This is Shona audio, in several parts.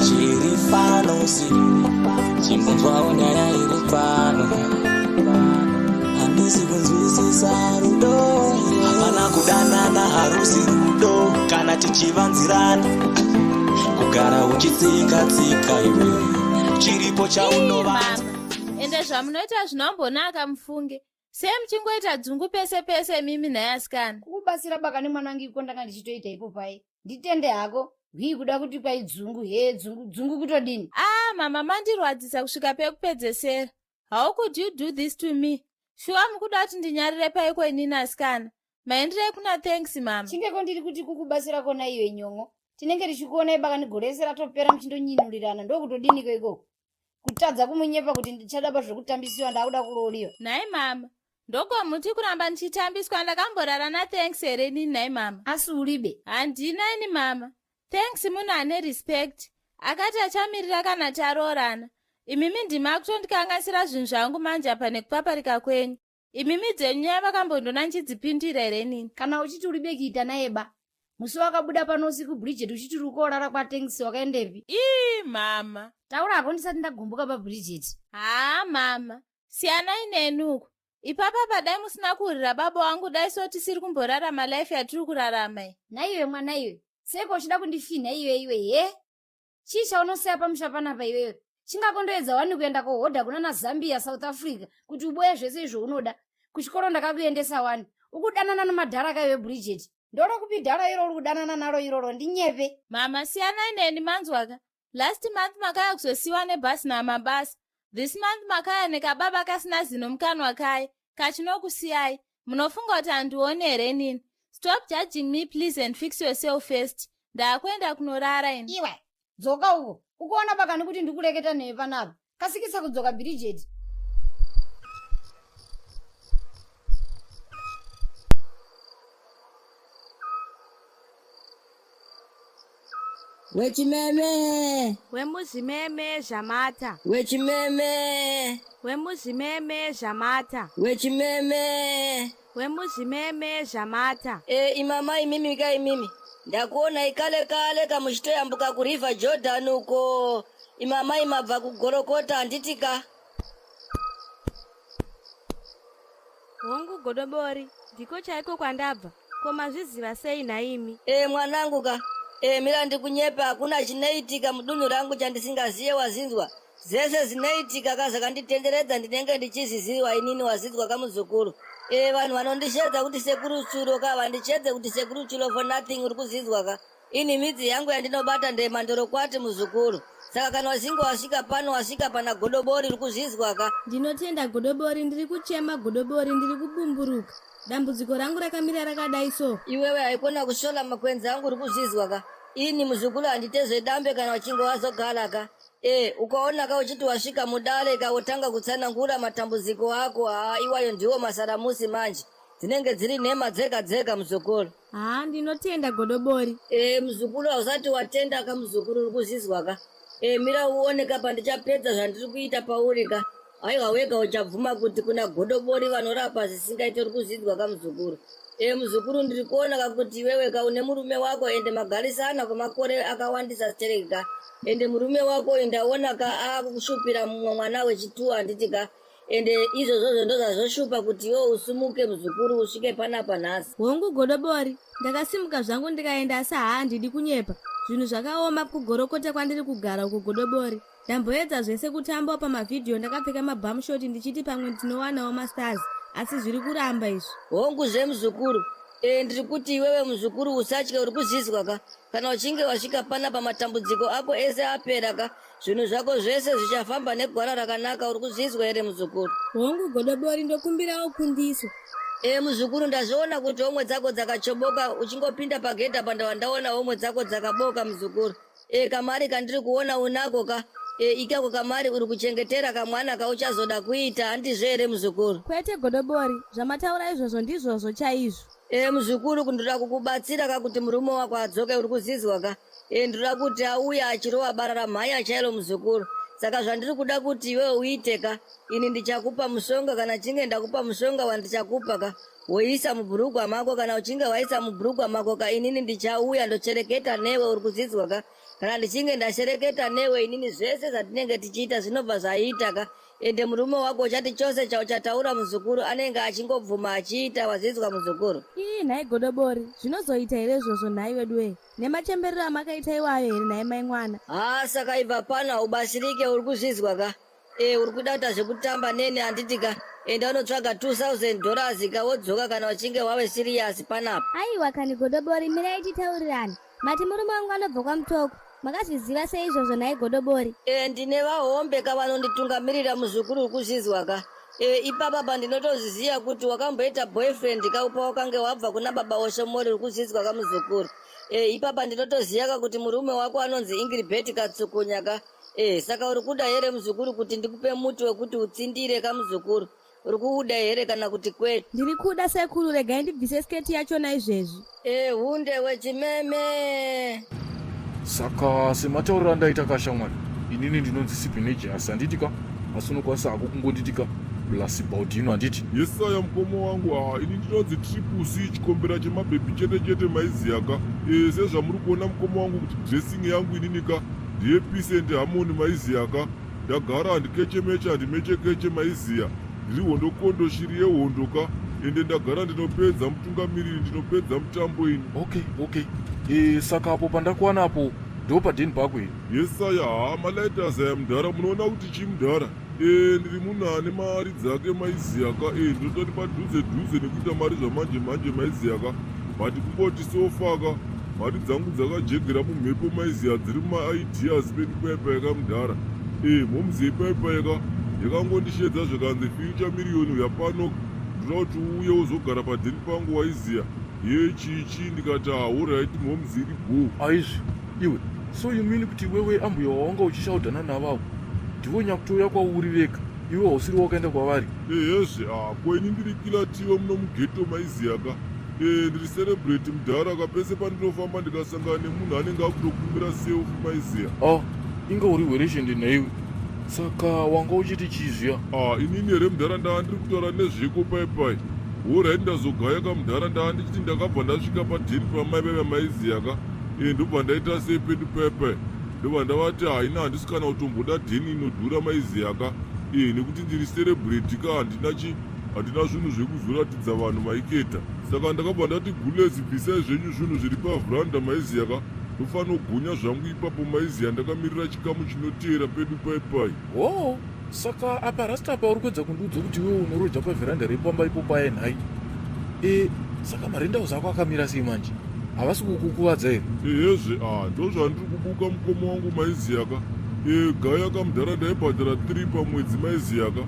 Chirifano si chimbonzwa unyaya iri pano handisi kunzwisisa rudo hapana kudanana harusi rudo kana tichivanzirana kugara uchitsika-tsika iwe chiripo chaunovanza ende zvamunoita zvinombonaka mufunge sei muchingoita dzungu pese pese mimi nayasikana kukubatsira baka nemwanangu iko ndanga ndichitoita ipo pai nditende hako hwii kuda kuti kwai dzungu dzungu kutodini. Mama mandirwadzisa kusvika pekupedzesera. How could you do this to me? Shuwa mukuda kuti ndinyarire paiko inini asikana. Maendirei kuna thanks mama. Chingeko ndiri kuti kukubatsira kona iwe nyongo. Tinenge tichikuona ibaka ndigoresera topera muchindonyinulirana ndokutodini ikoko. Kutadza kumunyepa kuti ndichada zvekutambisiwa ndakuda kuroliwa. Nai mama. Ndoko muti kuramba ndichitambiswa ndakamborara na thanks here nini nai mama. Asi ulibe. Handina ini mama. Thanks munhu ane respect. Akati achamirira kana taroorana. Imimi ndima kutondikanganisira zvinhu zvangu manje apa nekupaparika kwenyu. Imimi dzenyu nyaya vakambondona nchidzipindira here nini. Kana uchiti uribe kuita naye ba. Musi wakabuda pano usiku Bridget uchiti uri koorara kwaThanks wakaendepi? Mama. Taura hapo ndisati ndagumbuka pa Bridget. Mama. Siyanai nenuko. Ipapa padai musina kurira baba wangu dai so tisiri kumborarama life yatiri kurarama. Naiwe mwana iwe. Seko uchida kundifina iwe he? Chisha unoseya pamusha panapa iwewe. Chingakondoedza wani kuenda kohodha kuna na Zambia, South Africa kuti uboye zvese izvo unoda. Kuchikoro ndakakuendesa wani. Ukudanana namadharaka iwe Bridget. Ndoro kupi dhara iro ukudanana naro iroro ndinyepe. Mama siyanai neni manzwaka. Last month makaya kuzosiwa nebhasi namabasa. This month makaya nekababa kasina zino mukanwa kai. Kachinokusiyai. Munofunga kuti handione here nini. Stop judging me please and fix yourself first. Ndakwenda kunorara ini. Iwe, dzoka uko. Ukuona baka nikuti ndikureketa newe panapa. Kasikisa kudzoka Bridget. Wechimeme. Wemuzimeme Jamata. Wechimeme. Wemuzimeme Jamata. Wechimeme. Wemuzimeme Jamata. Imamai mimi kai mimi. Ndakuona ikale kale kamuchitoyambuka ku River Jordan uko. Imamai mabva kugorokota anditika. Hongu godobori, ndiko chaiko kwandabva. Koma zviziva sei naimi? Mwanangu ka. Mira ndikunyepa hakuna chineitika mudunhu rangu chandisingaziye wazinzwa. Zese zineitika kazakanditenderedza ndinenge ndichiziziwa inini wazinzwa kamuzukuru. Vanhu vanondishedza kuti sekuru churo ka vandichedze kuti sekuru churo for nothing uri kuzinzwa ka. Ini midzi yangu yandinobata ndemandoro kwati muzukuru. Saka kana wazingo wasvika pano wasvika pana godobori uri kuzinzwa ka. Ndinotenda godobori ndiri kuchema godobori ndiri kubumburuka. Dambudziko rangu rakamira rakadai so. Iwewe haikona kushola makwenzi angu uri kuzinzwa ka. Ini muzukuru handiteze dambe kana wachingo wazogala ka. Ukaona ka uchiti wasvika mudare ka utanga kutsanangura matambudziko ako iwayo ndiwo masaramusi manje. Dzinenge dziri nhema dzega muzukuru. Ndinotenda godobori. Muzukuru hausati watenda ka muzukuru uri kuzinzwa ka. Mira uone ka pandichapedza zvandiri kuita pauri ka. Aiwa wega uchabvuma kuti kuna godobori vanorapa zvisingaite uri kuzinzwa ka muzukuru. Muzukuru ndiri kuona kakuti wewe ka une murume wako ende magarisana kwemakore akawandisa stereka. Ende murume wako ndaona ka akukushupira mwana wechitu handiti ka. Ende izvozvo ndozvazoshupa kuti iwe usumuke muzukuru usvike panapa nhasi. Hongu godobori, ndakasimuka zvangu ndikaenda asi handidi kunyepa. Zvinhu zvakaoma kugorokota kwandiri kugara uko godobori. Ndamboedza zvese kutamba pamavhidhiyo ndakapfeka mabhamushoti ndichiti pamwe ndinowanawo masters. Asi zviri kuramba izvi. Hongu zvemuzukuru. Ndiri kuti iwewe muzukuru usatye uri kuzinzwa ka. Kana uchinge wasvika pana pamatambudziko ako ese apera ka. Zvinhu zvako zvese zvichafamba negwara rakanaka uri kuzinzwa here muzukuru. Hongu godobori ndokumbirawo kundiso. Muzukuru ndazviona kuti homwe dzako dzakachoboka uchingopinda pagedha pandawandaona homwe dzako dzakaboka muzukuru. Kamari kandiri kuona unako ka. Ikako kamari uri kuchengetera kamwana kauchazoda kuita handizve here muzukuru. Kwete godobori, zvamataura izvozvo ndizvozvo chaizvo. Muzukuru kundoda kukubatsira ka kuti murume wako adzoke uri kuzinzwa ka. Ndoda kuti auye achirova bara ramhanya chairo muzukuru. Saka zvandiri kuda kuti iwe uite ka. Ini ndichakupa mushonga kana chinge ndakupa mushonga wandichakupa ka. Woisa mubhurugwa mako kana uchinge waisa mubhurugwa mako ka inini ndichauya ndochereketa newe uri kuzinzwa ka. kana ndichinge ndashereketa newe inini zvese zvatinenge tichiita zvinobva zvaitaka ende murume wako chati chose chauchataura muzukuru anenge achingobvuma achiita wazizwa muzukuru. Nhai godobori zvinozoita here izvozvo nhai wedu wee nemachemberero amakaita iwayo here nhai mai mwana? Saka ibva pano ubashirike uri kuzvizwa ka uri kuda kuita zvekutamba nene handiti ka enda unotsvaga $2,000 ka wodzoka kana uchinge wave siriyasi panapa. Aiwa kani godobori mirai titaurirane mati murume wangu anobva kwamutoko makazviziva sei izvozvo nhai godobori? Ndine vahombe ka vanonditungamirira muzukuru uri kuzvizwa ka ipapa pandinotoziziya kuti wakamboita boyfriend ka upa wakange wabva kuna baba oshomori uri kuzvizwa ka muzukuru ipapa ndinotoziya ka kuti murume wako anonzi Ingrid Katsukunya ka saka uri kuda here muzukuru kuti ndikupe muti wekuti utsindire ka muzukuru uri kuuda here kana kuti kweli? Ndiri kuda sekuru regai ndibvise sketi yachona izvezvi. Hunde wechimeme. Saka sematauriro andaita kashamwari inini ndinonzi Sipinejasi handiti ka asi unokwanisa hako kungonditika Blasibaudino handiti? Yesaya mkomo wangu ini ndinonzi Triple C chikombera chemabhebhi chete chete maiziya ka sezvamuri kuona mkomo wangu kuti dressing yangu inini ka ndiye Peace and Harmony maiziya ka ndagara handikechemecha handimechekeche maiziya ndiri hondokondo shiri yehondo ka ende ndagara ndinopedza mutungamiriri ndinopedza mutambo ini. Okay. Saka apo pandakuwanapo ndo padheni pako here? Yesaya malaitasi aya mudhara munoona kuti chimudhara ndiri munhu ane mari dzake maiziya ka ndinototi padhuze nekuita mari zvamanje maiziya ka but kungoti sofa ka mari dzangu dzakajegera mumhepo maiziya dziri mumaideas pedu paipai ka mudhara momuzei paipai ka yakangondishedza zvakanzi future miriyoni yapano ndinoda kuti uye uzogara padheni pangu waiziya chichi ndikati alright momuziri go. Aizvi iwe so you mean kuti wewe ambuya wawanga uchishaudhana navavo ndivo nyakutoya kwauri vega iwe hausiri wakaenda kwavari? Yezve kweni ndiri kilatiwe muno mugeto maiziya ka ndiri celebrate mudhara ka pese pandinofamba ndikasangana nemunhu anenge akutokumbira self maiziya. Inga uri wereshende naiwe saka wanga uchiti chizviya? Inini here mudhara ndaa ndiri kutaura nezveko paipai alright ndazogaya ka mudhara ndaa ndichiti ndakabva ndasvika padheni pamaipai vamaiziya ka ndobva ndaita sei pedu paipai ndobva ndavati haina handisi kana kutomboda dheni inodhura maiziya ka nekuti ndiri celebrate ka handina zvinhu zvekuzoratidza vanhu maiketa saka ndakabva ndati gulezi bvisai zvenyu zvinhu zviri pavhuranda maiziya ka ndofanira kugonya zvangu ipapo maiziya ndakamirira chikamu chinoteera pedu paipai. Saka apa rastapa uri kuedza kundiudza kuti wewe unorodya pavhiranda repamba ipo paye nhai saka marendauzi ako akamira sei manje havasi kukukuvadza here? Yezve ndo zvandiri kubuka mukomo wangu maiziya ka gaya kamudhara ndaibhadhara 3 pamwedzi maiziya ka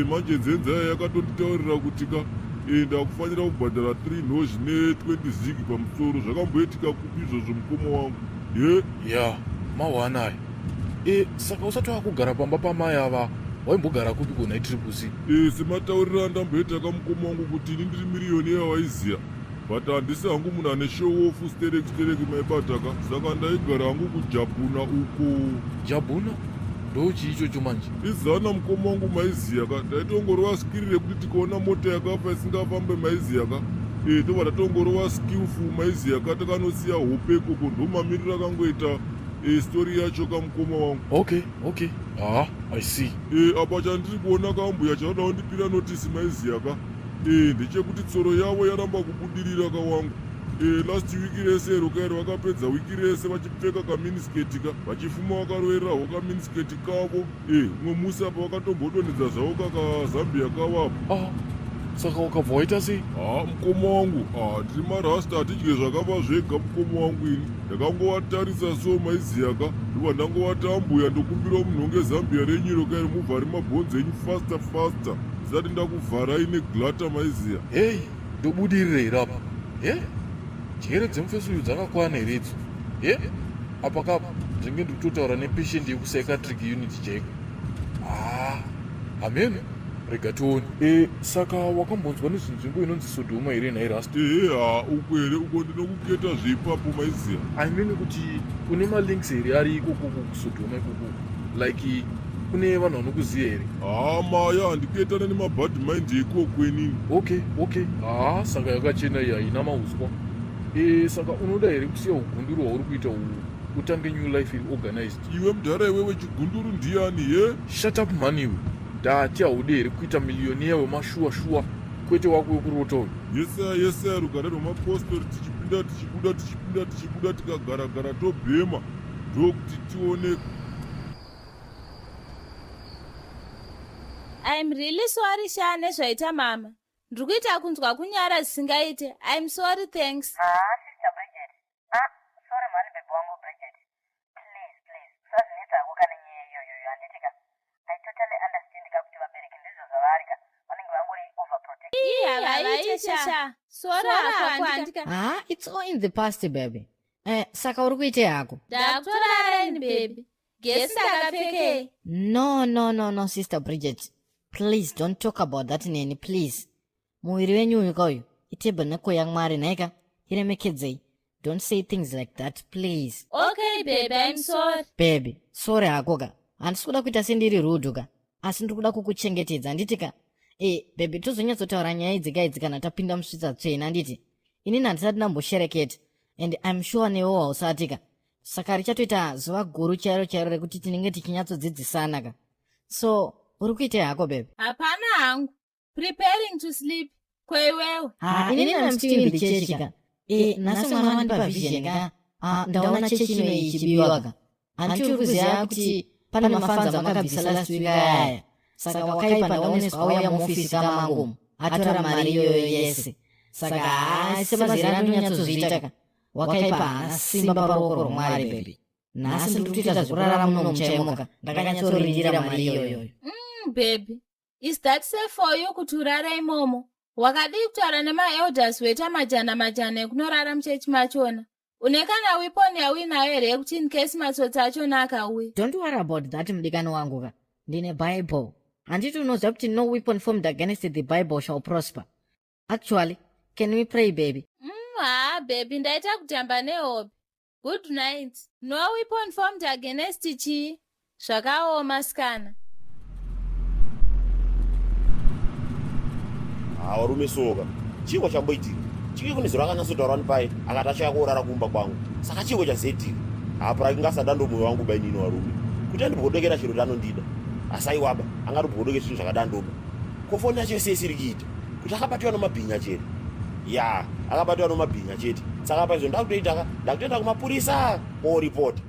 manje nzenzaya yakatonditaurira kuti ka ndakufanira kubhadhara 3 nozhi ne20 zigi pamusoro zvakamboitika kupi izvozvo mukomo wangu ya mawanaya saka usati wakugara pamba pamai ava waimbogara kupi kona Triple C? sematauriro andamboita kamukomo wangu kuti ini ndiri miriyoni yawaiziya but handisi hangu munhu ane show off stereki maibata ka saka ndaigara hangu kujabhuna uko. Jabhuna ndo chiichocho manje? izana mukomo wangu maiziya ka ndaitongorova skirire kuti tikaona mota yakafa isingafambe maiziya ka tobva tatongorova skillful maiziya ka takanosiya hope ikoko ndomamiriro akangoita story yacho kamukoma wangu. Okay. I see. Apa chandiri kuona kambuya chanoda kundipira notisi maiziya ka ndechekuti tsoro yavo yaramba kubudirira ka wangu. Last wiki rese rokairi vakapedza wiki rese vachipfeka kaminisketi ka vachifuma vakarovererawo kaminisketi kavo umwe musi apa vakatombodonedza zvavo kakazambia kavapo. Saka wakabva waita sei? Mukoma wangu ndiri marasta hatidye zvakava zvega mukoma wangu ini ndakangovatarisa so maiziya ka ndobva ndangovati ambuya ndokumbirawo munhonge zambia renyiro kairi muvhari mabhonzo enyu fasta zisati ndakuvharai neglata maiziya. Ndobudirira apa njere dzemufesuyu dzakakwana here idzo? Apa kapa zvenge ndikutotaura nepatient yekupsychiatric unit chaiko. Amen. Rega tione. Saka wakambonzwa nezvinzvimbo inonzi Sodhoma here nhai rasta? Uko here uko ndinokuketa zveipapo maiziya. I mean kuti kune malinks here ari ikoko kusodhoma ikoko like kune vanhu vanokuziya here? Maya handiketana nemabad mind ikoko enini. Okay. Saka yakachena iyi haina mauswa. Saka unoda here kusiya ugunduru hwauri kuita uhu utange new life iri organized. Iwe mudhara iwewe chigunduru ndiani ye? Shut up man iwe. Ndati haude here kuita miliyoniya wemashuwa kwete wako wekurota uyu. Yesa rugare rwemapostori tichibuda tikagara tobhema ndokuti tioneke. I'm really sorry Shane zvaita mama. Ndiri kuita kunzwa kunyara zvisingaite. I'm sorry, thanks. Sister Bridget. Sorry mani baby wangu Bridget. Please. Sazvinetsa kana nyaya iyoyo handitika. I totally understand kuti vabereki ndizvo zvavarika. Vanenge vangori overprotective. Havaite Sorry akuandika. It's all in the past baby. Saka uri kuite hako. Ndakutorareni baby. Gesi akapfekei. No, Sister Bridget. Please don't talk about that neni, please. Muiri wenyu uyu kauyu. Itebva neko yamwari naika. Iremekedzei. Don't say things like that, please. Okay baby, I'm sorry. Baby, sorry hakoka. Handisi kuda kuita sendiri rude ka. Asi ndiri kuda kukuchengetedza handitika. Baby, tozonyatsotaura nyaya idzi kana tapinda musvitsa tsvena handiti. Inini handisati ndamboshereketa. And I'm sure newo hausatika. Saka richatoita zuva guru chairo rekuti tinenge tichinyatsodzidzisana ka. So, uri kuite hako baby? Hapana hangu. Preparing to sleep. Kweiwewe. Inini I'm still in the church ka. Nasi mwana wani pa vision ka. Ndaona chechi ino ichibiwa ka. Anti uri kuziva kuti pane mafanza makabvisa last week aya. Saka wakaipa ndaoneswa auya muofisi kamangu. Atora mari iyoyo yese. Saka semazira anonyatsozviita ka. Wakaipa simba paruoko rwamwari baby. Nasi ndiri kutoita zvekurara muno muchaimoka. Ndakanyatsorindira mari iyoyo. Baby, is that safe for you kuti urara imomo? Wakadi kutaura nemaelders weta majana ekunorara muchechi machona. Une kana weapon yauinayo here yekuti in case matsotsi achona akauya. Don't worry about that mudikani wangu ka. Ndine Bible. Handiti unoziva kuti no weapon formed against the Bible shall prosper. Actually, can we pray baby? Baby, ndaita kutamba nehope. Good night. No weapon formed against chii. Zvakaoma skana. Varume soka chingwa chamboitika chiki kuniziro akanyatsotaura pai akati achauya kurara kumba kwangu saka chingwa chazoitika apa rakingasadando mwoyo wangu bainini varume kuti andibhodokera chiro chanondida asi aiwaba angatibhodokera chinhu zvakadandoba kofoni yacho yese isiri kuita kuti akabatiwa nomabhinya chete akabatiwa nomabhinya chete saka paizvo ndakutoenda kumapurisa kooripota.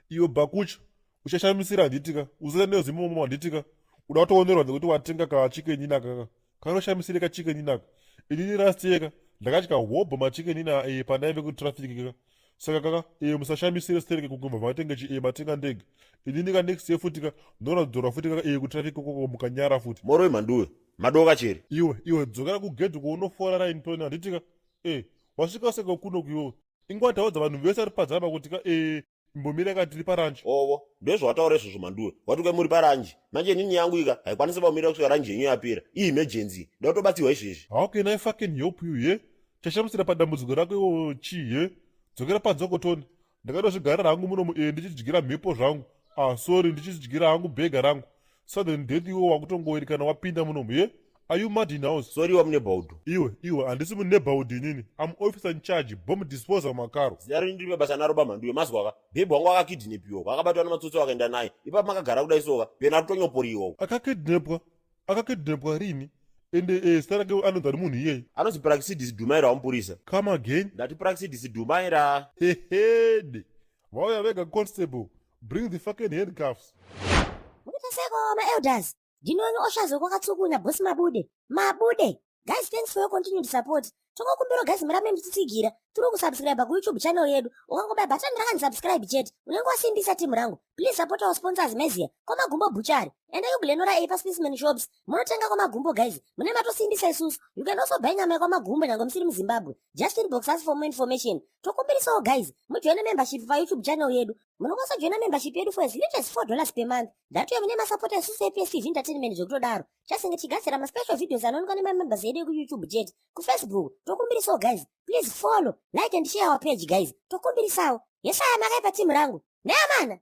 Iwe Bakucha uchashamisira handitika uzere nezimomo handitika uda kutoonerwa nekuti watenga kachikeni naka kanoshamisire kachikeni naka inini last year ndakachika hobho machikeni na pandaive kutraffic ka saka kaka musashamisire stereke kugumba matenge matenga ndege inini ka next year futi ka ndona dzora futi ka kutraffic koko mukanyara futi moro manduwe madoka chere iwe dzokera kugedhi kuonofora line tone handitika wasvika seka kuno kuyo ingwataudza vanhu vese ari padzapa kuti ka mbomira katiri paranji ovo ndozvawataura izvozvo manduwe watuka muri paranji manje nini yangu ika haikwanisi pamira kusvika ranji yenyu yapera emergency ndatobatsirwa izvezvi. How can I fucking help you ye? Chashamusira padambudziko rako iwo chi dzokera padzokotoni ndakatozvigarira hangu muno ndichidyira mhepo zvangu sorry ndichidyira hangu bhega rangu sudden death iwo wakutongoiri kana wapinda muno Are you mad in house? Sorry wamuneighborhood. Iwe handisi muneighborhood inini. I'm officer in charge bomb disposal makaro. Ziyari ndiri basa naroba manduwe mazwaka. Baby wangu akakidnapiwa. Akabatwa namatsotsi wakaenda naye. Ipapo makagara kudai soka. Pena kutonyoporiwa. Akakidnapwa rini? Ende starake anonzi ari munhu iyeye. Anonzi Praxidis Dumaira wamupurisa. Come again? Ndati Praxidis Dumaira. Hehede. Vauya vega constable. Bring the fucking handcuffs. Mukutaseko ma-elders. Ndinonye oshazo kwakatsukunya bosi Mabude. Guys, thanks for your continued support. Tokokumbira guys murambe muchitsigira. Tiri kusubscribe ku-YouTube channel yedu. Ukangobaya button rakani chete. Unenge wasimbisa timu rangu. Please support our sponsors Mezia. Komagumbo Butchery. Enda yugulenora Aper Specimen Shops. Munotenga komagumbo guys. Mune matosimbisa isusu. You can also buy nyama komagumbo nyango musiri muZimbabwe. Just inbox us for more information. Tokumbirisawo guys. Mujoine membership pa YouTube channel yedu. Munokwanisa joina membership yedu for as little as $4 per month. Ndatuya mune masupporta isusu PSTV Entertainment zvokutodaro. Chasinge tigadzira ma-special videos anoonekwa nemamembers edu ku-YouTube chete. Ku-Facebook. Tokumbirisawo guys. Please follow, like and share our page guys. Tokumbirisawo. Yesaya makaipa timu rangu. Neyamana.